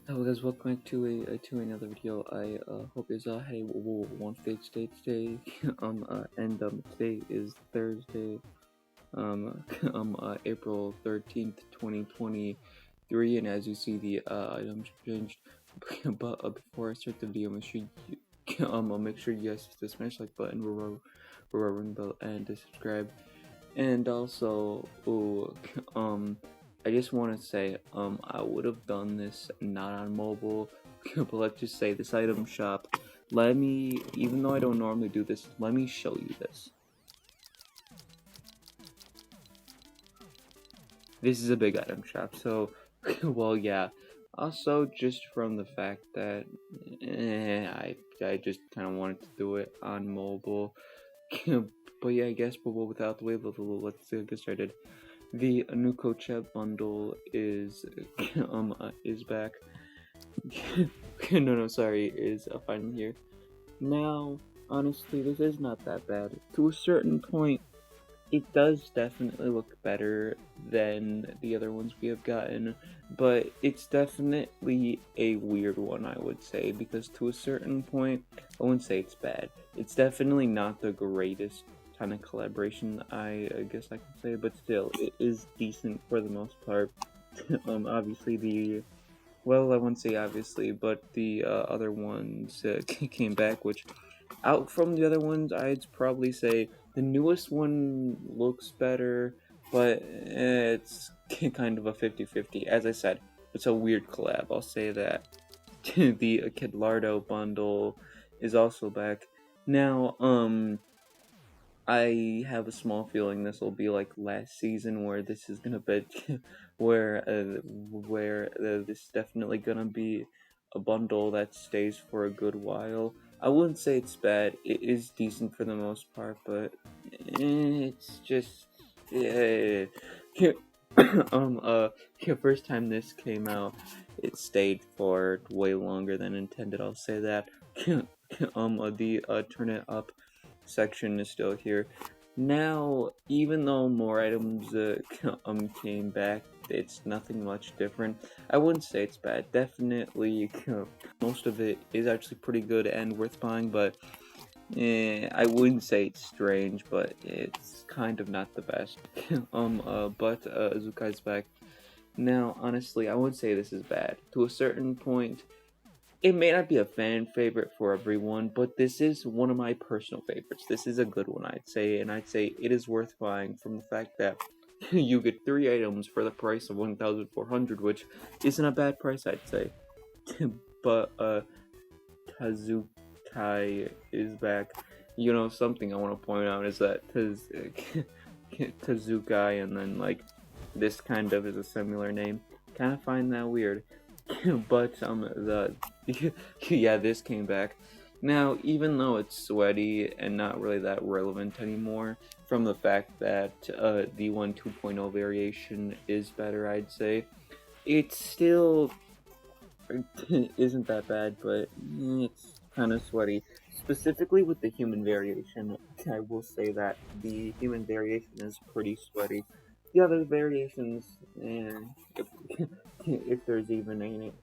Hello guys, welcome back to another video. I hope you all had a wonderful day today. Today is Thursday, April 13th, 2023, and as you see, the items changed. But before I start the video, make sure you guys hit the smash like button, ring bell, and to subscribe. And also, I just want to say, I would have done this not on mobile, but let's just say this item shop. Even though I don't normally do this, let me show you this. This is a big item shop, so, well, yeah. Also, just from the fact that, I just kind of wanted to do it on mobile. But yeah, I guess, but without the way, let's get started. The new Coachella Bundle is back. No, sorry, is finally here. Now, honestly, this is not that bad. To a certain point, it does definitely look better than the other ones we have gotten, but it's definitely a weird one, I would say, because to a certain point, I wouldn't say it's bad. It's definitely not the greatest kind of collaboration, I guess I could say, but still, it is decent for the most part. Obviously well, I wouldn't say obviously, but the other ones came back, which out from the other ones, I'd probably say the newest one looks better, but it's kind of a 50-50. As I said, it's a weird collab, I'll say that. The Kidlardo bundle is also back. Now, I have a small feeling this will be like last season, where this is gonna be, where this is definitely gonna be a bundle that stays for a good while. I wouldn't say it's bad. It is decent for the most part, but it's just yeah. First time this came out, it stayed for way longer than intended. I'll say that. The turn it up section is still here. Now, even though more items came back, it's nothing much different. I wouldn't say it's bad. Definitely, most of it is actually pretty good and worth buying, but I wouldn't say it's strange, but it's kind of not the best. But Azukai's back. Now, honestly, I wouldn't say this is bad. To a certain point, it may not be a fan favorite for everyone, but this is one of my personal favorites. This is a good one, I'd say, and I'd say it is worth buying from the fact that you get 3 items for the price of 1,400, which isn't a bad price, I'd say. But, Tazukai is back. You know, something I want to point out is that Tazukai and then, like, this kind of is a similar name. Kind of find that weird. But yeah, this came back. Now, even though it's sweaty and not really that relevant anymore, from the fact that the 1.2.0 variation is better, I'd say, it still isn't that bad, but it's kind of sweaty. Specifically with the human variation, I will say that the human variation is pretty sweaty. The other variations, if, if there's even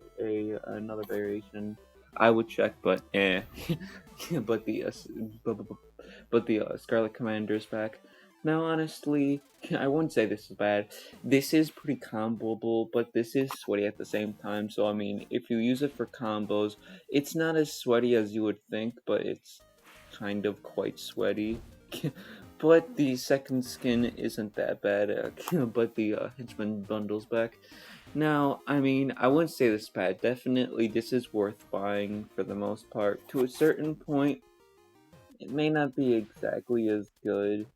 another variation, I would check, but but the Scarlet Commander's back. Now, honestly, I wouldn't say this is bad. This is pretty comboable, but this is sweaty at the same time. So, I mean, if you use it for combos, it's not as sweaty as you would think, but it's kind of quite sweaty. But the second skin isn't that bad, but the Henchman bundle's back. Now, I mean, I wouldn't say this is bad. Definitely, this is worth buying for the most part. To a certain point, it may not be exactly as good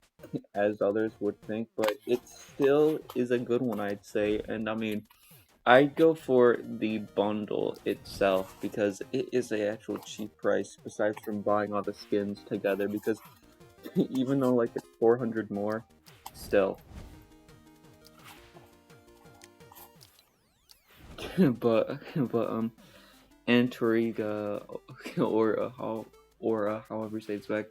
as others would think, but it still is a good one, I'd say. And I mean, I'd go for the bundle itself because it is a actual cheap price, besides from buying all the skins together, because even though like it's 400 more, still. but Antoriga or however you say it's back.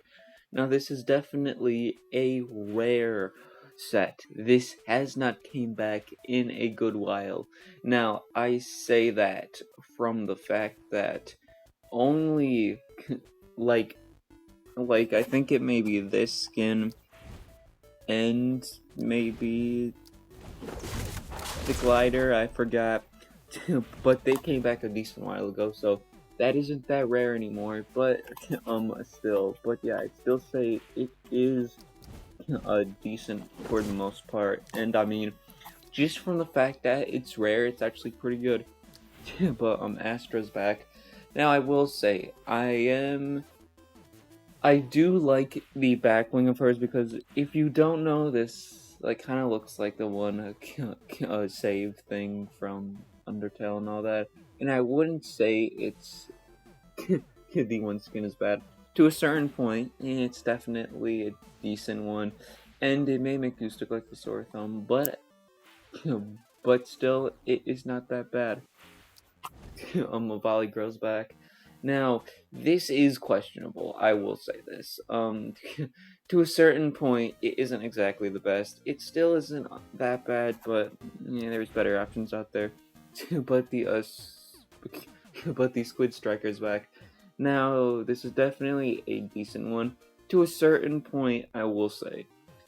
Now this is definitely a rare. set. This has not came back in a good while. Now, I say that from the fact that only like I think it may be this skin and maybe the glider, I forgot. But they came back a decent while ago, so that isn't that rare anymore, but still. But yeah, I'd still say it is decent for the most part. And I mean, just from the fact that it's rare, it's actually pretty good. But Astra's back. Now I will say I do like the back wing of hers, because if you don't know, this like kind of looks like the one saved thing from Undertale and all that. And I wouldn't say it's the one skin is bad. To a certain point, it's definitely a decent one, and it may make you stick like the sore thumb, but still, it is not that bad. Volley grows back. Now, this is questionable, I will say this. To a certain point, it isn't exactly the best. It still isn't that bad, but yeah, there's better options out there. but the Squid Striker's back. Now, this is definitely a decent one. To a certain point, I will say.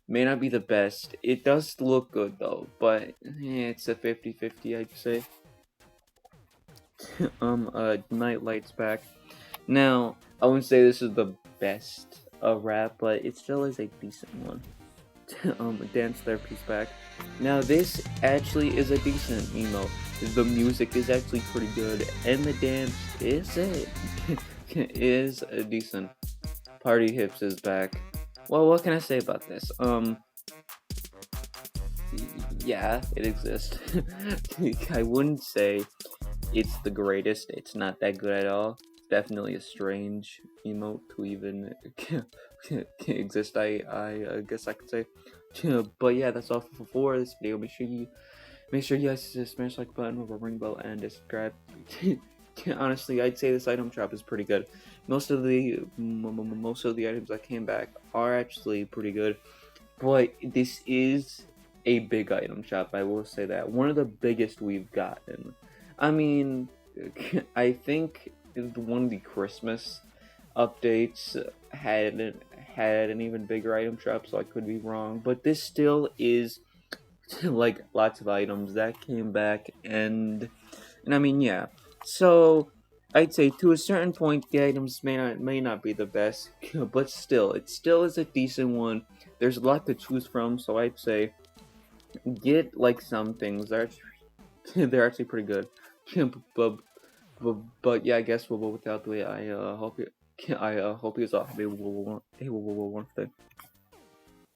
May not be the best. It does look good though, but it's a 50-50, I'd say. Nightlight's back. Now, I wouldn't say this is the best rap, but it still is a decent one. Dance Therapy's back. Now, this actually is a decent emote. The music is actually pretty good, and the dance is a decent. Party Hips is back. Well, what can I say about this? Yeah, it exists. I wouldn't say it's the greatest. It's not that good at all. It's definitely a strange emote to even exist. I guess I could say. But yeah, that's all for this video. Make sure you guys smash the like button with a ring bell and subscribe. Honestly, I'd say this item shop is pretty good. Most of the items that came back are actually pretty good, but this is a big item shop. I will say that, one of the biggest we've gotten. I mean, I think one of the Christmas updates had an even bigger item shop, so I could be wrong. But this still is like lots of items that came back, and I mean, yeah. So I'd say to a certain point, the items may not be the best, but still, it still is a decent one. There's a lot to choose from, so I'd say get like some things. They're actually pretty good. but yeah, I guess we'll go without the way. I hope you all have a wonderful day.